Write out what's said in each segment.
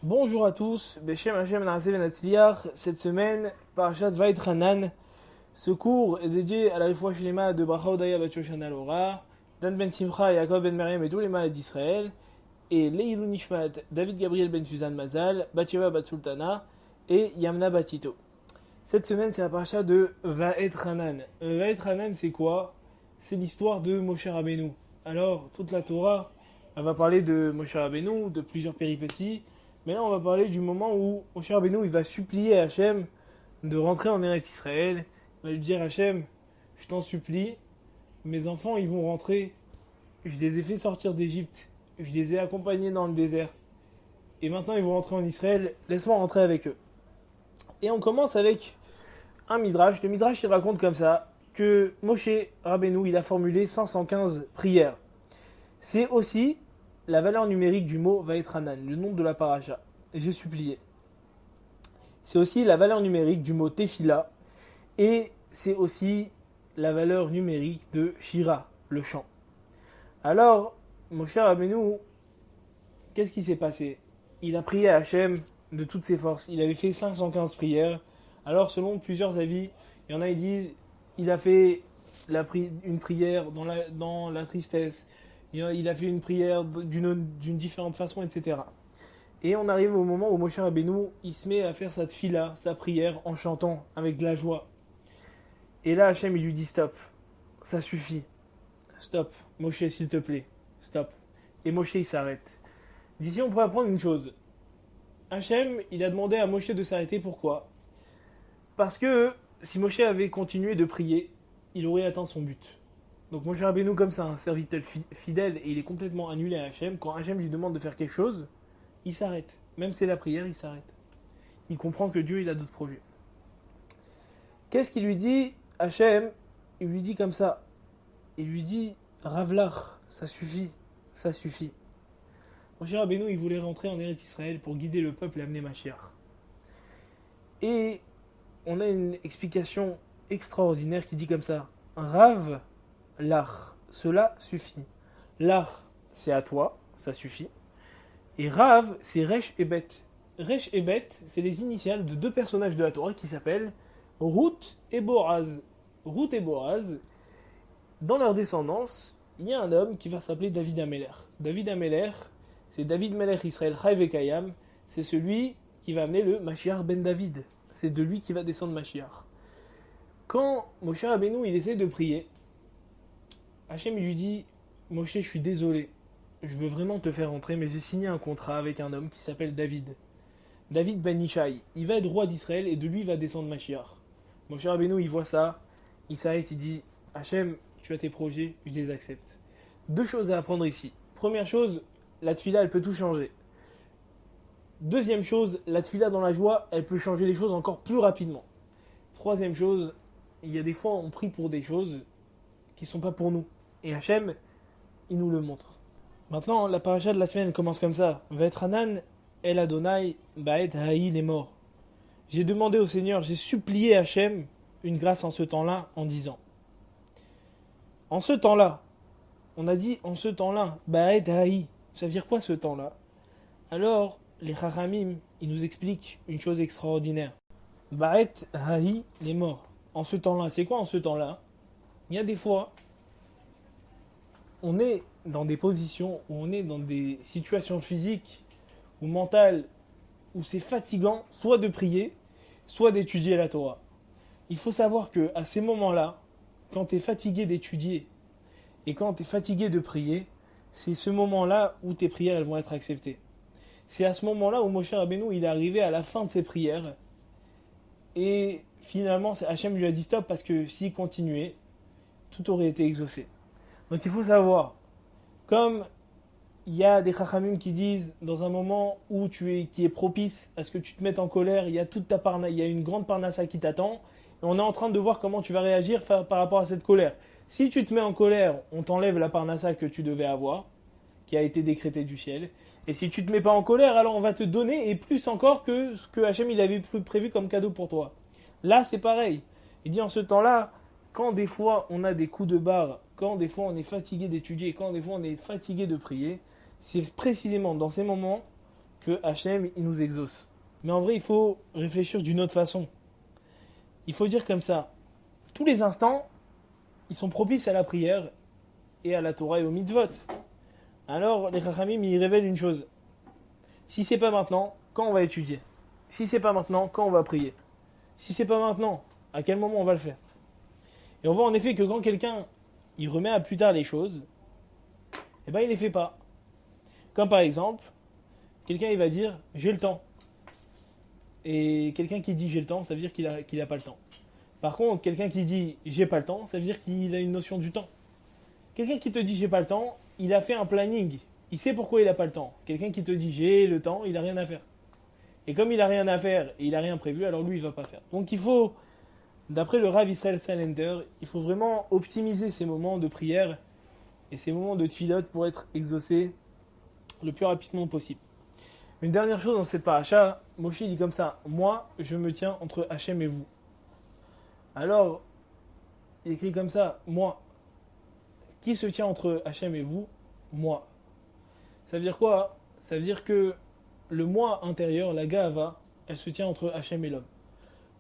Bonjour à tous, Beshem Hashem Naaseh Ben Hatzliach. Cette semaine, Parashat Vaïtranan. Ce cours est dédié à la Refoua Shlema de Bracha Odaya Bat Shoshana Lora, Dan Ben Simcha, Yaakov Ben Miriam et tous les malades d'Israël, et Leilou Nishmat, David Gabriel Ben Suzanne Mazal, Batsheva Bat Sultana et Yamna Batito. Cette semaine, c'est la Parashat de Vaïtranan. Vaïtranan, c'est quoi? C'est l'histoire de Moshe Rabbeinu. Alors, toute la Torah, elle va parler de Moshe Rabbeinu, de plusieurs péripéties. Mais là, on va parler du moment où Moshe Rabbeinu il va supplier Hachem de rentrer en Eretz Israël. Il va lui dire Hachem, je t'en supplie, mes enfants ils vont rentrer. Je les ai fait sortir d'Égypte. Je les ai accompagnés dans le désert. Et maintenant ils vont rentrer en Israël. Laisse-moi rentrer avec eux. Et on commence avec un midrash. Le midrash il raconte comme ça que Moshe Rabbeinu il a formulé 515 prières. C'est aussi la valeur numérique du mot Vaïtranan, le nom de la paracha. Et j'ai supplié. C'est aussi la valeur numérique du mot Tefila. Et c'est aussi la valeur numérique de Shira, le chant. Alors, mon cher Rabbeinu, qu'est-ce qui s'est passé? Il a prié à Hachem de toutes ses forces. Il avait fait 515 prières. Alors, selon plusieurs avis, il y en a qui disent il a fait une prière dans la tristesse. Il a fait une prière d'une différente façon, etc. Et on arrive au moment où Moshe Rabbeinu, il se met à faire sa tfila, sa prière, en chantant, avec de la joie. Et là, Hachem, il lui dit stop, ça suffit. Stop, Moshe, s'il te plaît, stop. Et Moshe, il s'arrête. D'ici, on pourrait apprendre une chose. Hachem, il a demandé à Moshe de s'arrêter, pourquoi? Parce que si Moshe avait continué de prier, il aurait atteint son but. Donc Moshe Rabbeinu, comme ça, un serviteur fidèle, et il est complètement annulé à Hachem. Quand Hachem lui demande de faire quelque chose, il s'arrête. Même si c'est la prière, il s'arrête. Il comprend que Dieu, il a d'autres projets. Qu'est-ce qu'il lui dit, Hachem? Il lui dit comme ça. Il lui dit, Ravlach, ça suffit, ça suffit. Moshe Rabbeinu, il voulait rentrer en Eretz Israël pour guider le peuple et amener Mashiach. Et on a une explication extraordinaire qui dit comme ça. Rav Lach, cela suffit. Lach, c'est à toi, ça suffit. Et Rav, c'est Resh et Bet. Resh et Bet, c'est les initiales de deux personnages de la Torah qui s'appellent Ruth et Boaz. Ruth et Boaz, dans leur descendance, il y a un homme qui va s'appeler David Ameler. David Ameler, c'est David Melech Israël Chai Vekayam, c'est celui qui va amener le Mashiach ben David. C'est de lui qui va descendre Mashiach. Quand Moshe Rabbeinu il essaie de prier, Hachem il lui dit Moshe, je suis désolé, je veux vraiment te faire rentrer, mais j'ai signé un contrat avec un homme qui s'appelle David. David ben Ishai, il va être roi d'Israël et de lui va descendre Mashiach. Moshe Rabbeinu il voit ça, il s'arrête, il dit Hachem, tu as tes projets, je les accepte. Deux choses à apprendre ici. Première chose, la tfila elle peut tout changer. Deuxième chose, la tfila dans la joie, elle peut changer les choses encore plus rapidement. Troisième chose, il y a des fois on prie pour des choses qui ne sont pas pour nous. Et Hachem, il nous le montre. Maintenant, la paracha de la semaine commence comme ça. Vaïtranan el Adonai ba'et ha'i les morts. J'ai demandé au Seigneur, j'ai supplié Hachem une grâce en ce temps-là en disant. En ce temps-là, on a dit en ce temps-là, ba'et ha'i. Ça veut dire quoi ce temps-là? Alors, les Chachamim, ils nous expliquent une chose extraordinaire. Ba'et ha'i les morts. En ce temps-là, c'est quoi en ce temps-là? Il y a des fois, on est dans des positions où on est dans des situations physiques ou mentales où c'est fatigant soit de prier, soit d'étudier la Torah. Il faut savoir que à ces moments-là, quand tu es fatigué d'étudier et quand tu es fatigué de prier, c'est ce moment-là où tes prières elles vont être acceptées. C'est à ce moment-là où Moshe Rabbeinu il est arrivé à la fin de ses prières et finalement Hachem lui a dit stop parce que s'il continuait, tout aurait été exaucé. Donc il faut savoir, comme il y a des chachamim qui disent dans un moment où qui est propice à ce que tu te mettes en colère, il y a il y a une grande parnassa qui t'attend, et on est en train de voir comment tu vas réagir par rapport à cette colère. Si tu te mets en colère, on t'enlève la parnassa que tu devais avoir, qui a été décrétée du ciel. Et si tu te mets pas en colère, alors on va te donner, et plus encore que ce que Hachem il avait prévu comme cadeau pour toi. Là, c'est pareil. Il dit en ce temps-là, quand des fois on a des coups de barre, quand des fois on est fatigué d'étudier, quand des fois on est fatigué de prier, c'est précisément dans ces moments que Hachem, il nous exauce. Mais en vrai, il faut réfléchir d'une autre façon. Il faut dire comme ça, tous les instants, ils sont propices à la prière et à la Torah et au mitzvot. Alors, les Chachamim, ils révèlent une chose. Si c'est pas maintenant, quand on va étudier? Si c'est pas maintenant, quand on va prier? Si c'est pas maintenant, à quel moment on va le faire? Et on voit en effet que quand quelqu'un, il remet à plus tard les choses, eh ben il les fait pas. Comme par exemple, quelqu'un il va dire j'ai le temps. Et quelqu'un qui dit j'ai le temps, ça veut dire qu'il a pas le temps. Par contre, quelqu'un qui dit j'ai pas le temps, ça veut dire qu'il a une notion du temps. Quelqu'un qui te dit j'ai pas le temps, il a fait un planning. Il sait pourquoi il a pas le temps. Quelqu'un qui te dit j'ai le temps, il a rien à faire. Et comme il a rien à faire et il a rien prévu, alors lui il va pas faire. Donc il faut, d'après le Rav Israel Salender, il faut vraiment optimiser ces moments de prière et ces moments de tfilot pour être exaucé le plus rapidement possible. Une dernière chose dans cette paracha, Moshe dit comme ça, moi je me tiens entre Hachem et vous. Alors, il écrit comme ça, moi. Qui se tient entre Hachem et vous? Moi. Ça veut dire quoi? Ça veut dire que le moi intérieur, la Ga'ava, elle se tient entre Hachem et l'homme.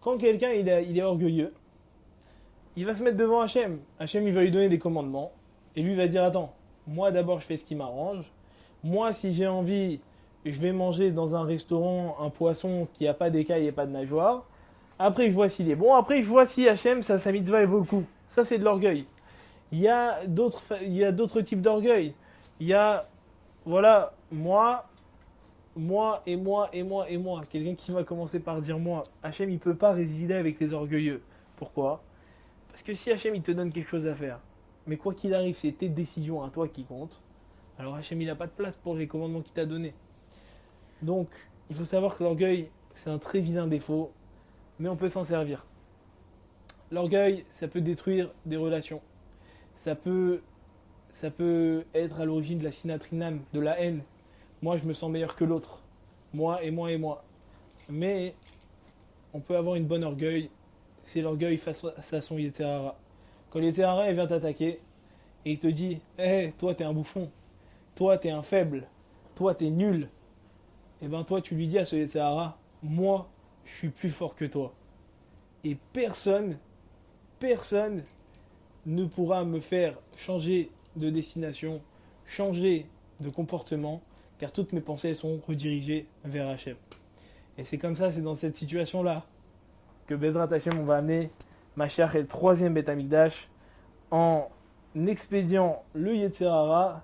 Quand quelqu'un il est orgueilleux, il va se mettre devant Hachem. Hachem il va lui donner des commandements. Et lui va dire, attends, moi d'abord je fais ce qui m'arrange. Moi si j'ai envie, je vais manger dans un restaurant un poisson qui n'a pas d'écailles et pas de nageoire. Après je vois s'il est bon. Après je vois si Hachem, sa mitzvah elle vaut le coup. Ça c'est de l'orgueil. Il y a d'autres types d'orgueil. Il y a, voilà, moi et moi. Quelqu'un qui va commencer par dire moi. Hachem, il ne peut pas résider avec les orgueilleux. Pourquoi? Parce que si Hachem, il te donne quelque chose à faire, mais quoi qu'il arrive, c'est tes décisions à toi qui comptent, alors Hachem, il n'a pas de place pour les commandements qu'il t'a donnés. Donc, il faut savoir que l'orgueil, c'est un très vilain défaut, mais on peut s'en servir. L'orgueil, ça peut détruire des relations. Ça peut être à l'origine de la sinatrinam, de la haine. Moi, je me sens meilleur que l'autre. Moi. Mais on peut avoir une bonne orgueil. C'est l'orgueil face à son Yetzer Hara. Quand le Yetzer Hara vient t'attaquer et il te dit hey, toi, t'es un bouffon. Toi, t'es un faible. Toi, t'es nul. Et ben toi, tu lui dis à ce Yetzer Hara moi, je suis plus fort que toi. Et personne ne pourra me faire changer de destination, changer de comportement, car toutes mes pensées sont redirigées vers Hachem. Et c'est comme ça, c'est dans cette situation-là que Bezrat Hachem, on va amener Mashiach et le troisième Beth Amikdash en expédiant le Yetzer Hara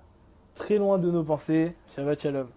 très loin de nos pensées. Shabbat Shalom.